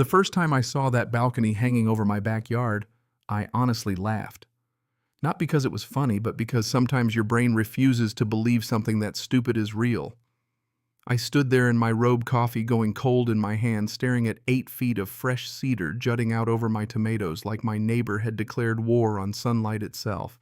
The first time I saw that balcony hanging over my backyard, I honestly laughed. Not because it was funny, but because sometimes your brain refuses to believe something that stupid is real. I stood there in my robe coffee going cold in my hand, staring at 8 feet of fresh cedar jutting out over my tomatoes like my neighbor had declared war on sunlight itself.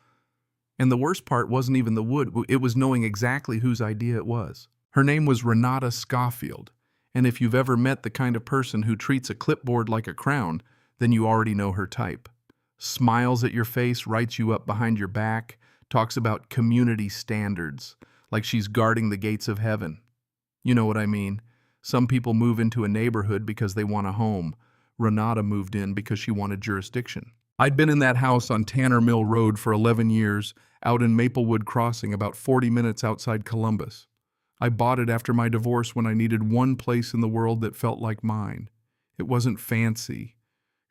And the worst part wasn't even the wood, it was knowing exactly whose idea it was. Her name was Renata Schofield, and if you've ever met the kind of person who treats a clipboard like a crown, then you already know her type. Smiles at your face, writes you up behind your back, talks about community standards, like she's guarding the gates of heaven. You know what I mean. Some people move into a neighborhood because they want a home. Renata moved in because she wanted jurisdiction. I'd been in that house on Tanner Mill Road for 11 years, out in Maplewood Crossing, about 40 minutes outside Columbus. I bought it after my divorce when I needed one place in the world that felt like mine. It wasn't fancy.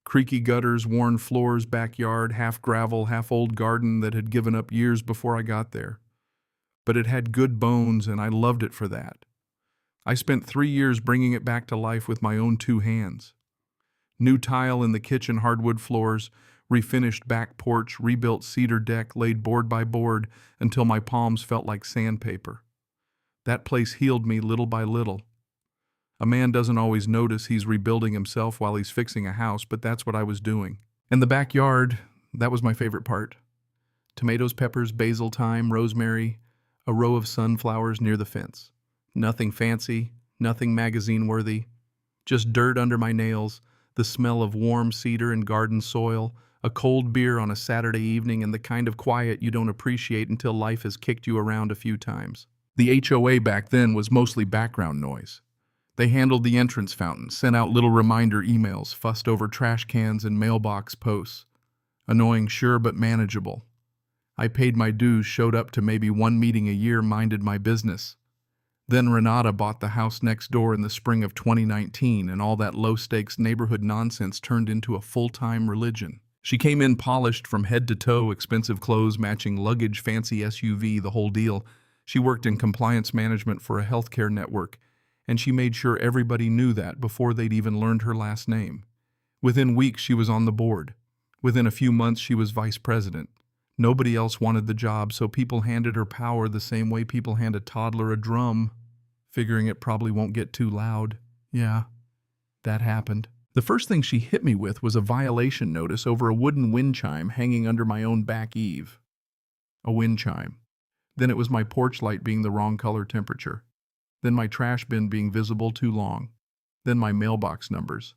Creaky gutters, worn floors, backyard, half gravel, half old garden that had given up years before I got there. But it had good bones, and I loved it for that. I spent 3 years bringing it back to life with my own 2 hands. New tile in the kitchen, hardwood floors, refinished back porch, rebuilt cedar deck, laid board by board until my palms felt like sandpaper. That place healed me little by little. A man doesn't always notice he's rebuilding himself while he's fixing a house, but that's what I was doing. And the backyard, that was my favorite part. Tomatoes, peppers, basil, thyme, rosemary, a row of sunflowers near the fence. Nothing fancy, nothing magazine-worthy, just dirt under my nails, the smell of warm cedar and garden soil, a cold beer on a Saturday evening, and the kind of quiet you don't appreciate until life has kicked you around a few times. The HOA back then was mostly background noise. They handled the entrance fountain, sent out little reminder emails, fussed over trash cans and mailbox posts. Annoying, sure, but manageable. I paid my dues, showed up to maybe 1 meeting a year, minded my business. Then Renata bought the house next door in the spring of 2019, and all that low-stakes neighborhood nonsense turned into a full-time religion. She came in polished from head to toe, expensive clothes, matching luggage, fancy SUV, the whole deal. She worked in compliance management for a healthcare network, and she made sure everybody knew that before they'd even learned her last name. Within weeks, she was on the board. Within a few months, she was vice president. Nobody else wanted the job, so people handed her power the same way people hand a toddler a drum, figuring it probably won't get too loud. Yeah, that happened. The first thing she hit me with was a violation notice over a wooden wind chime hanging under my own back eave. A wind chime. Then it was my porch light being the wrong color temperature. Then my trash bin being visible too long. Then my mailbox numbers.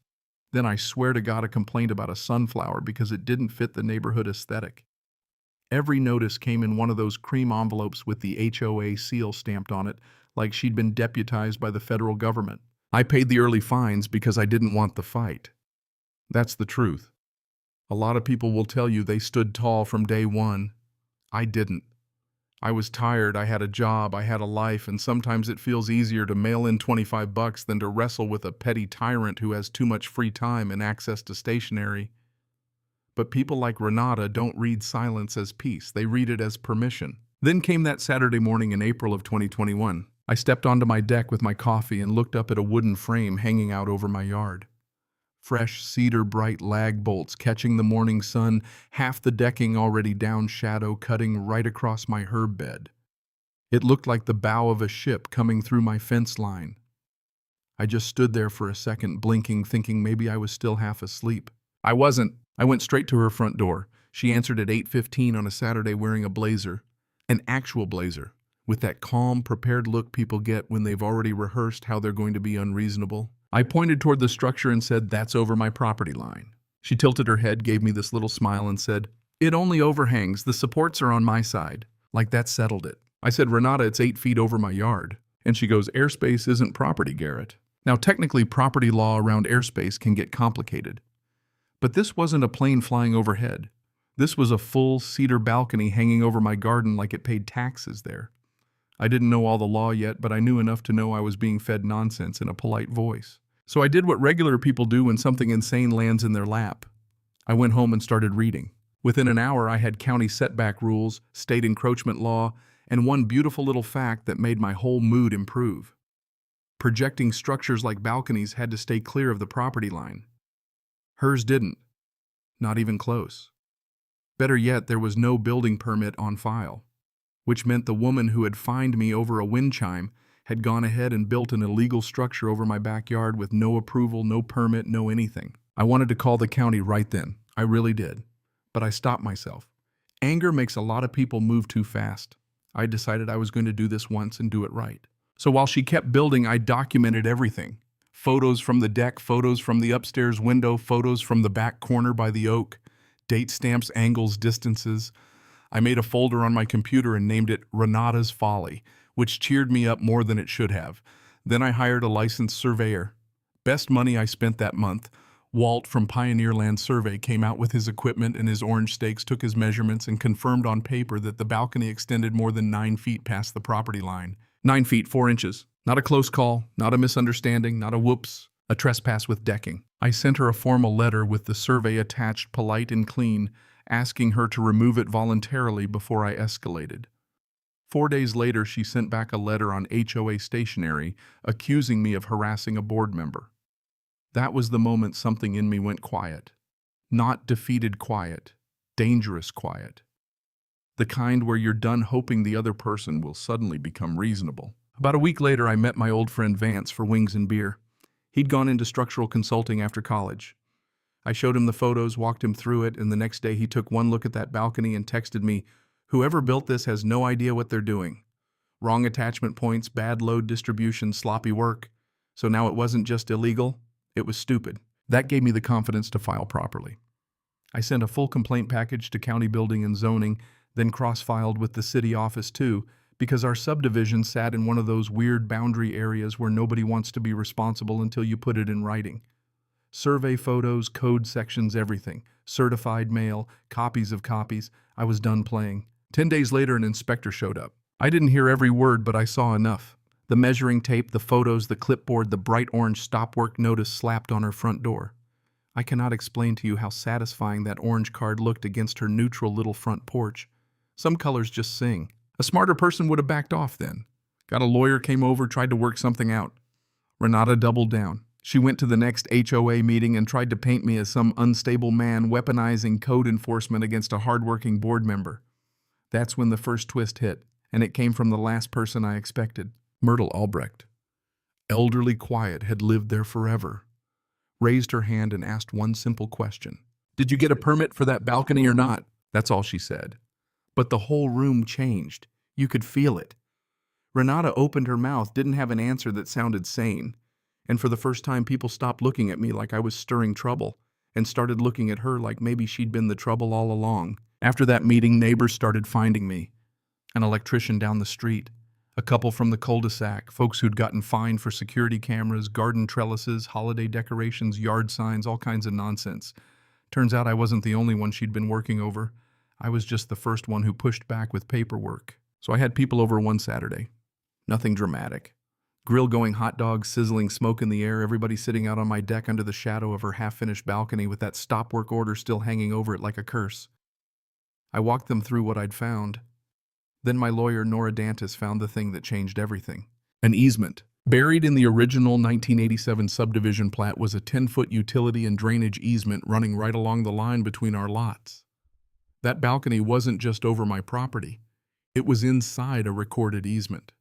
Then I swear to God a complaint about a sunflower because it didn't fit the neighborhood aesthetic. Every notice came in one of those cream envelopes with the HOA seal stamped on it, like she'd been deputized by the federal government. I paid the early fines because I didn't want the fight. That's the truth. A lot of people will tell you they stood tall from day one. I didn't. I was tired, I had a job, I had a life, and sometimes it feels easier to mail in $25 than to wrestle with a petty tyrant who has too much free time and access to stationery. But people like Renata don't read silence as peace, they read it as permission. Then came that Saturday morning in April of 2021. I stepped onto my deck with my coffee and looked up at a wooden frame hanging out over my yard. Fresh cedar bright lag bolts catching the morning sun, half the decking already down shadow cutting right across my herb bed. It looked like the bow of a ship coming through my fence line. I just stood there for a second, blinking, thinking maybe I was still half asleep. I wasn't. I went straight to her front door. She answered at 8:15 on a Saturday wearing a blazer. An actual blazer, with that calm, prepared look people get when they've already rehearsed how they're going to be unreasonable. I pointed toward the structure and said, "That's over my property line." She tilted her head, gave me this little smile and said, "It only overhangs. The supports are on my side." Like that settled it. I said, "Renata, it's 8 feet over my yard." And she goes, "Airspace isn't property, Garrett." Now, technically, property law around airspace can get complicated. But this wasn't a plane flying overhead. This was a full cedar balcony hanging over my garden like it paid taxes there. I didn't know all the law yet, but I knew enough to know I was being fed nonsense in a polite voice. So I did what regular people do when something insane lands in their lap. I went home and started reading. Within an hour, I had county setback rules, state encroachment law, and one beautiful little fact that made my whole mood improve. Projecting structures like balconies had to stay clear of the property line. Hers didn't. Not even close. Better yet, there was no building permit on file, which meant the woman who had fined me over a wind chime had gone ahead and built an illegal structure over my backyard with no approval, no permit, no anything. I wanted to call the county right then. I really did. But I stopped myself. Anger makes a lot of people move too fast. I decided I was going to do this once and do it right. So while she kept building, I documented everything. Photos from the deck, photos from the upstairs window, photos from the back corner by the oak, date stamps, angles, distances. I made a folder on my computer and named it Renata's Folly, which cheered me up more than it should have. Then I hired a licensed surveyor. Best money I spent that month. Walt from Pioneer Land Survey came out with his equipment and his orange stakes, took his measurements, and confirmed on paper that the balcony extended more than 9 feet past the property line. 9 feet, 4 inches. Not a close call, not a misunderstanding, not a whoops, a trespass with decking. I sent her a formal letter with the survey attached, polite and clean, asking her to remove it voluntarily before I escalated. 4 days later, she sent back a letter on HOA stationery accusing me of harassing a board member. That was the moment something in me went quiet. Not defeated quiet, dangerous quiet. The kind where you're done hoping the other person will suddenly become reasonable. About a week later, I met my old friend Vance for wings and beer. He'd gone into structural consulting after college. I showed him the photos, walked him through it, and the next day he took one look at that balcony and texted me, "Whoever built this has no idea what they're doing. Wrong attachment points, bad load distribution, sloppy work. So now it wasn't just illegal, it was stupid." That gave me the confidence to file properly. I sent a full complaint package to County Building and Zoning, then cross-filed with the city office too, because our subdivision sat in one of those weird boundary areas where nobody wants to be responsible until you put it in writing. Survey photos, code sections, everything. Certified mail, copies of copies. I was done playing. 10 days later, an inspector showed up. I didn't hear every word, but I saw enough. The measuring tape, the photos, the clipboard, the bright orange stop work notice slapped on her front door. I cannot explain to you how satisfying that orange card looked against her neutral little front porch. Some colors just sing. A smarter person would have backed off then. Got a lawyer, came over, tried to work something out. Renata doubled down. She went to the next HOA meeting and tried to paint me as some unstable man weaponizing code enforcement against a hardworking board member. That's when the first twist hit, and it came from the last person I expected. Myrtle Albrecht, elderly quiet, had lived there forever, raised her hand and asked one simple question. "Did you get a permit for that balcony or not?" That's all she said. But the whole room changed. You could feel it. Renata opened her mouth, didn't have an answer that sounded sane. And for the first time, people stopped looking at me like I was stirring trouble and started looking at her like maybe she'd been the trouble all along. After that meeting, neighbors started finding me. An electrician down the street, a couple from the cul-de-sac, folks who'd gotten fined for security cameras, garden trellises, holiday decorations, yard signs, all kinds of nonsense. Turns out I wasn't the only one she'd been working over. I was just the first one who pushed back with paperwork. So I had people over one Saturday. Nothing dramatic. Grill going, hot dogs, sizzling, smoke in the air, everybody sitting out on my deck under the shadow of her half-finished balcony with that stop work order still hanging over it like a curse. I walked them through what I'd found. Then my lawyer, Nora Dantis, found the thing that changed everything. An easement. Buried in the original 1987 subdivision plat was a 10-foot utility and drainage easement running right along the line between our lots. That balcony wasn't just over my property. It was inside a recorded easement,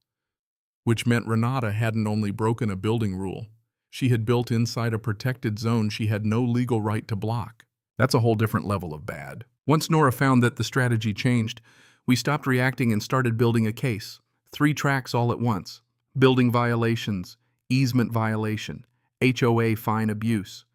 which meant Renata hadn't only broken a building rule. She had built inside a protected zone she had no legal right to block. That's a whole different level of bad. Once Nora found that the strategy changed, we stopped reacting and started building a case. 3 tracks all at once. Building violations, easement violation, HOA fine abuse.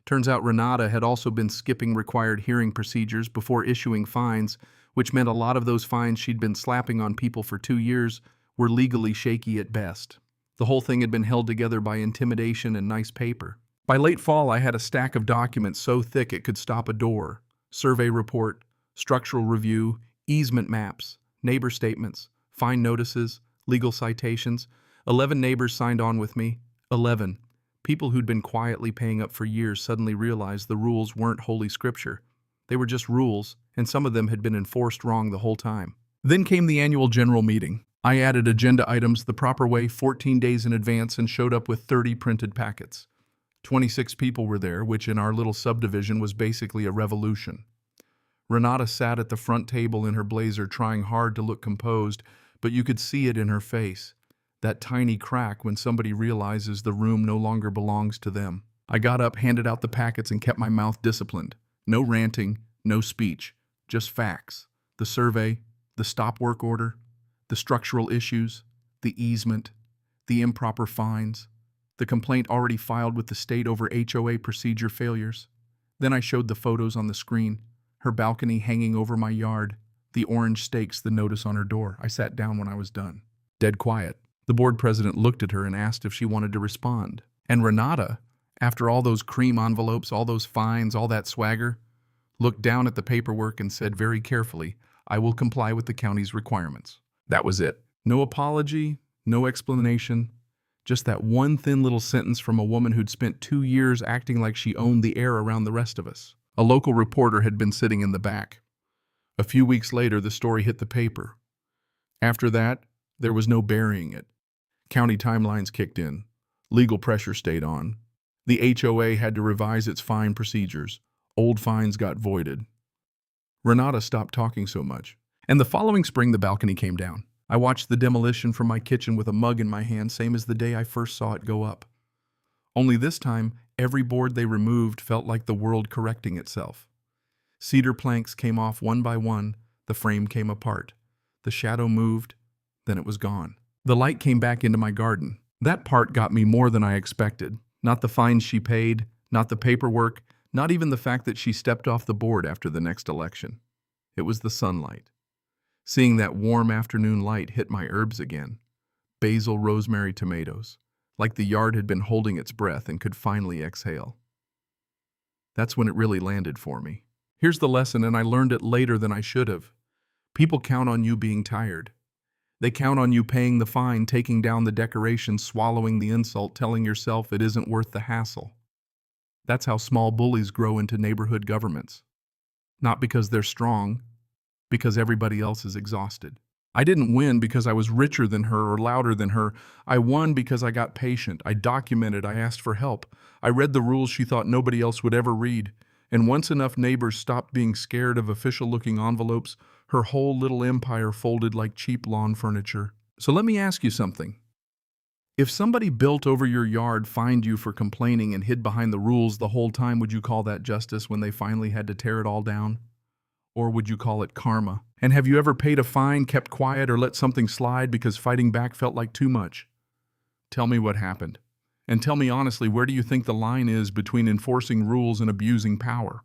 Turns out Renata had also been skipping required hearing procedures before issuing fines, which meant a lot of those fines she'd been slapping on people for 2 years were legally shaky at best. The whole thing had been held together by intimidation and nice paper. By late fall, I had a stack of documents so thick it could stop a door. Survey report, structural review, easement maps, neighbor statements, fine notices, legal citations. 11 neighbors signed on with me. 11. People who'd been quietly paying up for years suddenly realized the rules weren't holy scripture. They were just rules, and some of them had been enforced wrong the whole time. Then came the annual general meeting. I added agenda items the proper way 14 days in advance and showed up with 30 printed packets. 26 people were there, which in our little subdivision was basically a revolution. Renata sat at the front table in her blazer trying hard to look composed, but you could see it in her face, that tiny crack when somebody realizes the room no longer belongs to them. I got up, handed out the packets, and kept my mouth disciplined. No ranting, no speech, just facts. The survey, the stop work order, the structural issues, the easement, the improper fines, the complaint already filed with the state over HOA procedure failures. Then I showed the photos on the screen, her balcony hanging over my yard, the orange stakes, the notice on her door. I sat down when I was done. Dead quiet. The board president looked at her and asked if she wanted to respond. And Renata, after all those cream envelopes, all those fines, all that swagger, looked down at the paperwork and said very carefully, "I will comply with the county's requirements." That was it. No apology, no explanation, just that one thin little sentence from a woman who'd spent 2 years acting like she owned the air around the rest of us. A local reporter had been sitting in the back. A few weeks later, the story hit the paper. After that, there was no burying it. County timelines kicked in. Legal pressure stayed on. The HOA had to revise its fine procedures. Old fines got voided. Renata stopped talking so much. And the following spring, the balcony came down. I watched the demolition from my kitchen with a mug in my hand, same as the day I first saw it go up. Only this time, every board they removed felt like the world correcting itself. Cedar planks came off one by one, the frame came apart. The shadow moved, then it was gone. The light came back into my garden. That part got me more than I expected. Not the fines she paid, not the paperwork, not even the fact that she stepped off the board after the next election. It was the sunlight. Seeing that warm afternoon light hit my herbs again. Basil, rosemary, tomatoes. Like the yard had been holding its breath and could finally exhale. That's when it really landed for me. Here's the lesson, and I learned it later than I should have. People count on you being tired. They count on you paying the fine, taking down the decorations, swallowing the insult, telling yourself it isn't worth the hassle. That's how small bullies grow into neighborhood governments. Not because they're strong, because everybody else is exhausted. I didn't win because I was richer than her or louder than her. I won because I got patient. I documented. I asked for help. I read the rules she thought nobody else would ever read. And once enough neighbors stopped being scared of official-looking envelopes, her whole little empire folded like cheap lawn furniture. So let me ask you something. If somebody built over your yard, fined you for complaining, and hid behind the rules the whole time, would you call that justice when they finally had to tear it all down? Or would you call it karma? And have you ever paid a fine, kept quiet, or let something slide because fighting back felt like too much? Tell me what happened. And tell me honestly, where do you think the line is between enforcing rules and abusing power?